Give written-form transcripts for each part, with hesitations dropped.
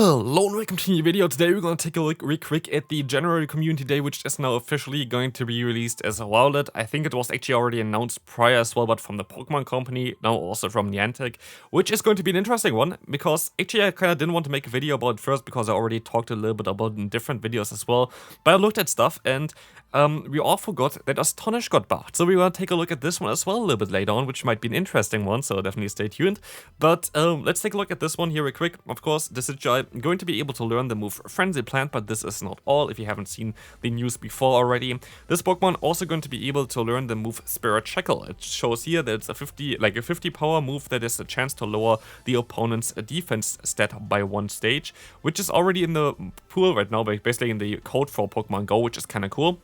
Hello and welcome to a new video. Today we're going to take a look real quick at the January Community Day, which is now officially going to be released as Rowlet. I think it was actually already announced prior as well, but from the Pokemon Company, now also from Niantic, which is going to be an interesting one, because actually I kind of didn't want to make a video about it first, because I already talked a little bit about it in different videos as well, but I looked at stuff and we all forgot that Astonish got buffed. So we want to take a look at this one as well a little bit later on, which might be an interesting one, so definitely stay tuned. But let's take a look at this one here real quick. Of course, Decidueye going to be able to learn the move Frenzy Plant, but this is not all if you haven't seen the news before already. This Pokemon also going to be able to learn the move Spirit Shackle. It shows here that it's a 50 power move that is a chance to lower the opponent's defense stat by 1 stage, which is already in the pool right now, basically in the code for Pokemon Go, which is kind of cool.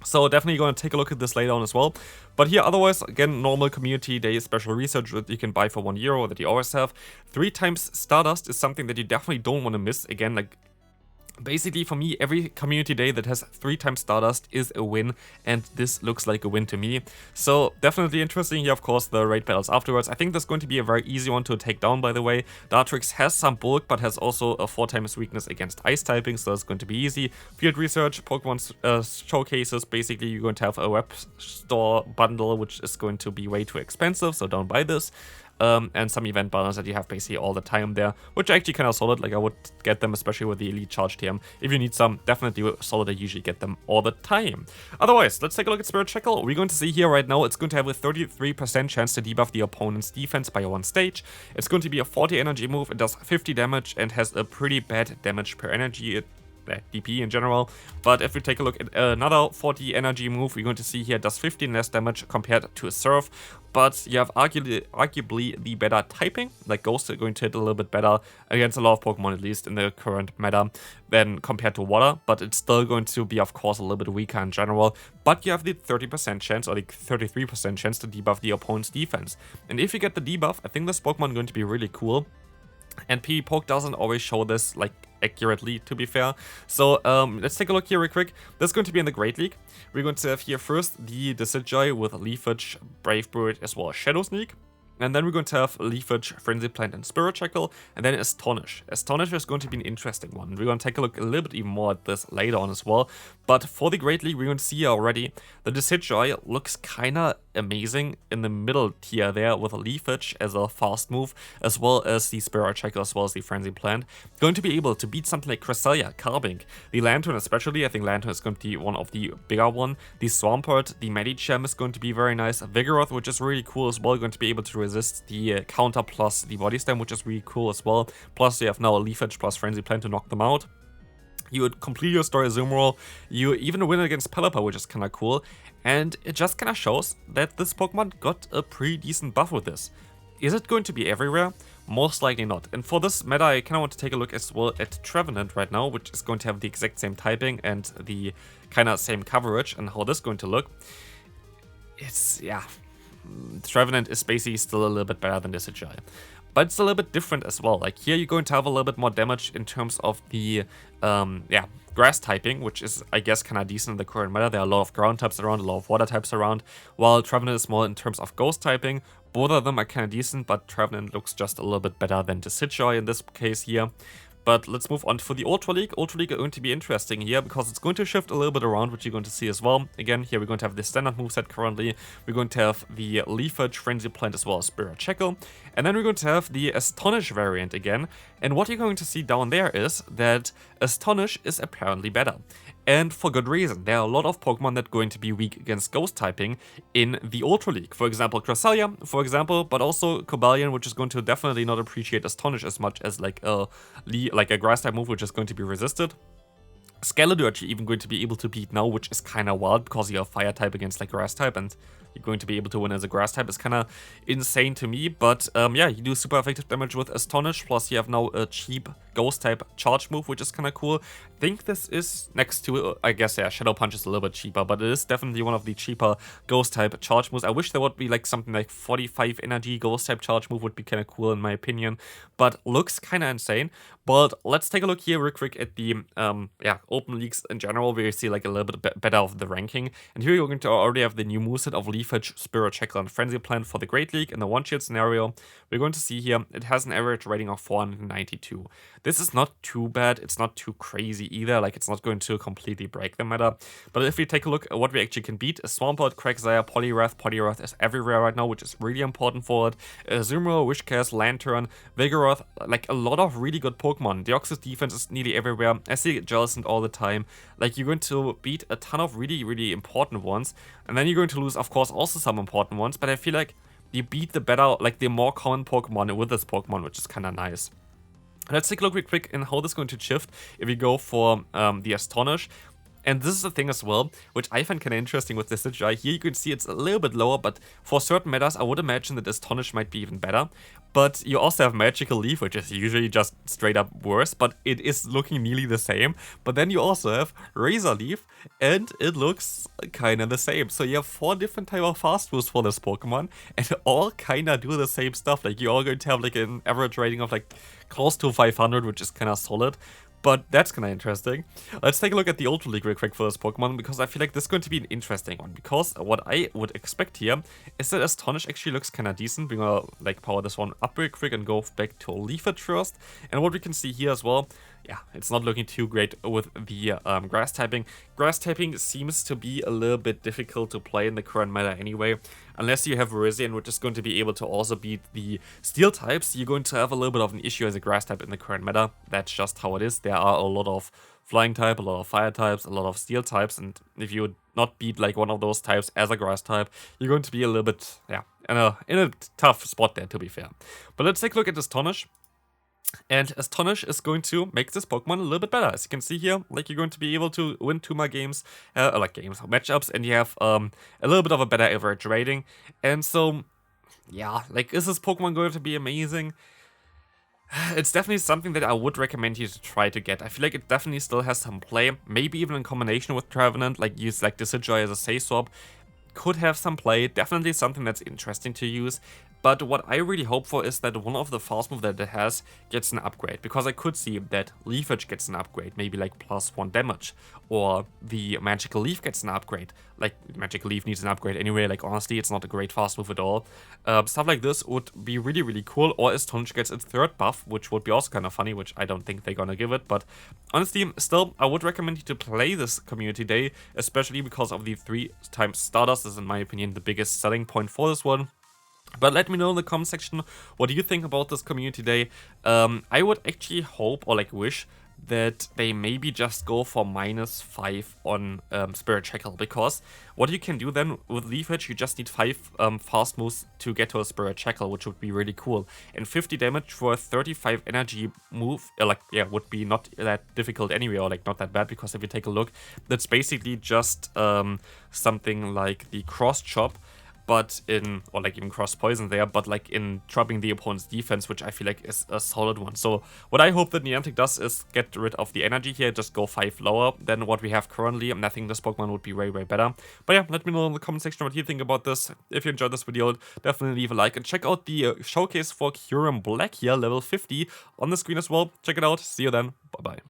So definitely going to take a look at this later on as well. But here otherwise, again, normal Community Day special research that you can buy for €1 that you always have. 3 times Stardust is something that you definitely don't want to miss. Again, like, basically for me, every Community Day that has 3 times Stardust is a win, and this looks like a win to me. So definitely interesting here, of course, the raid battles afterwards. I think that's going to be a very easy one to take down, by the way. Dartrix has some bulk, but has also a 4 times weakness against ice typing, so that's going to be easy. Field research, Pokemon showcases, basically you're going to have a web store bundle, which is going to be way too expensive, so don't buy this. And some event banners that you have basically all the time there, which are actually kind of solid. Like, I would get them, especially with the Elite Charge TM. If you need some, definitely solid. I usually get them all the time. Otherwise, let's take a look at Spirit Shackle. We're going to see here right now, it's going to have a 33% chance to debuff the opponent's defense by 1 stage. It's going to be a 40 energy move. It does 50 damage and has a pretty bad damage per energy. DP in general, but if we take a look at another 40 energy move, we're going to see here it does 15 less damage compared to a Surf, but you have arguably the better typing. Like, Ghost are going to hit a little bit better against a lot of Pokemon, at least in the current meta, than compared to Water, but it's still going to be, of course, a little bit weaker in general. But you have the 30% chance, or the 33% chance to debuff the opponent's defense. And if you get the debuff, I think this Pokemon is going to be really cool. And PvPoke doesn't always show this, like, accurately, to be fair. So let's take a look here real quick. This is going to be in the Great League. We're going to have here first the Decidueye with Leafage, Brave Bird, as well as Shadow Sneak. And then we're going to have Leafage, Frenzy Plant, and Spirit Shackle, and then Astonish. Astonish is going to be an interesting one. We're going to take a look a little bit even more at this later on as well. But for the Great League, we're going to see already the Decidueye looks kind of amazing in the middle tier there with a Leafage as a fast move, as well as the Spirit Shackle, as well as the Frenzy Plant. Going to be able to beat something like Cresselia, Carbink, the Lantern especially. I think Lantern is going to be one of the bigger one. The Swampert, the Medicham is going to be very nice. Vigoroth, which is really cool as well, going to be able to resist the counter plus the Body Slam, which is really cool as well. Plus you have now a Leafage plus Frenzy Plant to knock them out. You would complete your story Azumarill, you even win against Pelipper, which is kind of cool, and it just kind of shows that this Pokemon got a pretty decent buff with this. Is it going to be everywhere? Most likely not. And for this meta, I kind of want to take a look as well at Trevenant right now, which is going to have the exact same typing and the kind of same coverage, and how this is going to look. It's, yeah, Trevenant is basically still a little bit better than Decidueye. But it's a little bit different as well. Like, here you're going to have a little bit more damage in terms of the, grass typing, which is, I guess, kind of decent in the current meta. There are a lot of ground types around, a lot of water types around, while Trevenant is more in terms of ghost typing. Both of them are kind of decent, but Trevenant looks just a little bit better than Decidueye in this case here. But let's move on for the Ultra League. Ultra League are going to be interesting here, because it's going to shift a little bit around, which you're going to see as well. Again, here we're going to have the standard moveset currently. We're going to have the Leafage, Frenzy Plant, as well as Spirit Shackle. And then we're going to have the Astonish variant again. And what you're going to see down there is that Astonish is apparently better. And for good reason. There are a lot of Pokemon that are going to be weak against Ghost typing in the Ultra League. For example, Cresselia, for example, but also Cobalion, which is going to definitely not appreciate Astonish as much as like a Grass type move, which is going to be resisted. Skeledirge you're even going to be able to beat now, which is kind of wild, because you have Fire type against like Grass type, and you're going to be able to win as a Grass type. Is kind of insane to me, but yeah, you do super effective damage with Astonish, plus you have now a cheap Ghost type charge move, which is kind of cool. I think this is next to, I guess, yeah, Shadow Punch is a little bit cheaper, but it is definitely one of the cheaper Ghost type charge moves. I wish there would be like something like 45 energy Ghost type charge move, would be kind of cool in my opinion, but looks kind of insane. But let's take a look here real quick at the open leagues in general, where you see like a little bit better of the ranking. And here you're going to already have the new moveset of Leafage, Spirit Shackle, and Frenzy Plant for the Great League in the one-shield scenario, we're going to see here it has an average rating of 492. This is not too bad, it's not too crazy either, like it's not going to completely break the meta. But if we take a look at what we actually can beat, Swampert, Quagsire, Poliwrath is everywhere right now, which is really important for it. Azumarill, Wishcast, Lantern, Vigoroth, like a lot of really good Pokemon. Deoxys defense is nearly everywhere. I see Jellicent all the time. Like, you're going to beat a ton of really important ones, and then you're going to lose, of course, also some important ones, but I feel like you beat the better, like the more common Pokemon with this Pokemon, which is kind of nice. Let's take a look real quick in how this is going to shift if we go for the Astonish. And this is the thing as well, which I find kind of interesting with the Decidueye. Here you can see it's a little bit lower, but for certain metas, I would imagine that Astonish might be even better. But you also have Magical Leaf, which is usually just straight up worse, but it is looking nearly the same. But then you also have Razor Leaf, and it looks kind of the same. So you have 4 different type of fast moves for this Pokemon, and all kind of do the same stuff. Like, you're all going to have like an average rating of like close to 500, which is kind of solid. But that's kind of interesting. Let's take a look at the Ultra League real quick for this Pokemon, because I feel like this is going to be an interesting one. Because what I would expect here is that Astonish actually looks kind of decent. We're gonna like power this one up real quick and go back to Leafage first. And what we can see here as well, yeah, it's not looking too great with the grass typing. Grass typing seems to be a little bit difficult to play in the current meta anyway. Unless you have Virizion, which is going to be able to also beat the steel types, you're going to have a little bit of an issue as a grass type in the current meta. That's just how it is. There are a lot of flying type, a lot of fire types, a lot of steel types, and if you would not beat like one of those types as a grass type, you're going to be a little bit, yeah, in a tough spot there, to be fair. But let's take a look at Astonish. And Astonish is going to make this Pokemon a little bit better. As you can see here, like, you're going to be able to win 2 more games, matchups, and you have a little bit of a better average rating. And so, yeah, like, is this Pokemon going to be amazing? It's definitely something that I would recommend you to try to get. I feel like it definitely still has some play, maybe even in combination with Trevenant, like use like Decidueye as a Say Swap. Could have some play, definitely something that's interesting to use. But what I really hope for is that one of the fast moves that it has gets an upgrade. Because I could see that Leafage gets an upgrade, maybe like +1 damage. Or the Magical Leaf gets an upgrade. Like, Magical Leaf needs an upgrade anyway, like honestly, it's not a great fast move at all. Stuff like this would be really cool. Or Astonish gets its 3rd buff, which would be also kind of funny, which I don't think they're gonna give it. But honestly, still, I would recommend you to play this Community Day, especially because of the 3x starters. This is, in my opinion, the biggest selling point for this one. But let me know in the comment section, what do you think about this Community Day? I would actually hope, or like wish, that they maybe just go for -5 on Spirit Shackle, because what you can do then with Leafage, you just need 5 fast moves to get to a Spirit Shackle, which would be really cool. And 50 damage for a 35 energy move, would be not that difficult anyway, or like not that bad, because if you take a look, that's basically just something like the Cross Chop, but or like even Cross Poison there, but like in dropping the opponent's defense, which I feel like is a solid one. So what I hope that Niantic does is get rid of the energy here, just go 5 lower than what we have currently, and I think this Pokemon would be way better. But yeah, let me know in the comment section what you think about this. If you enjoyed this video, definitely leave a like, and check out the showcase for Kyurem Black here, level 50, on the screen as well. Check it out. See you then. Bye bye.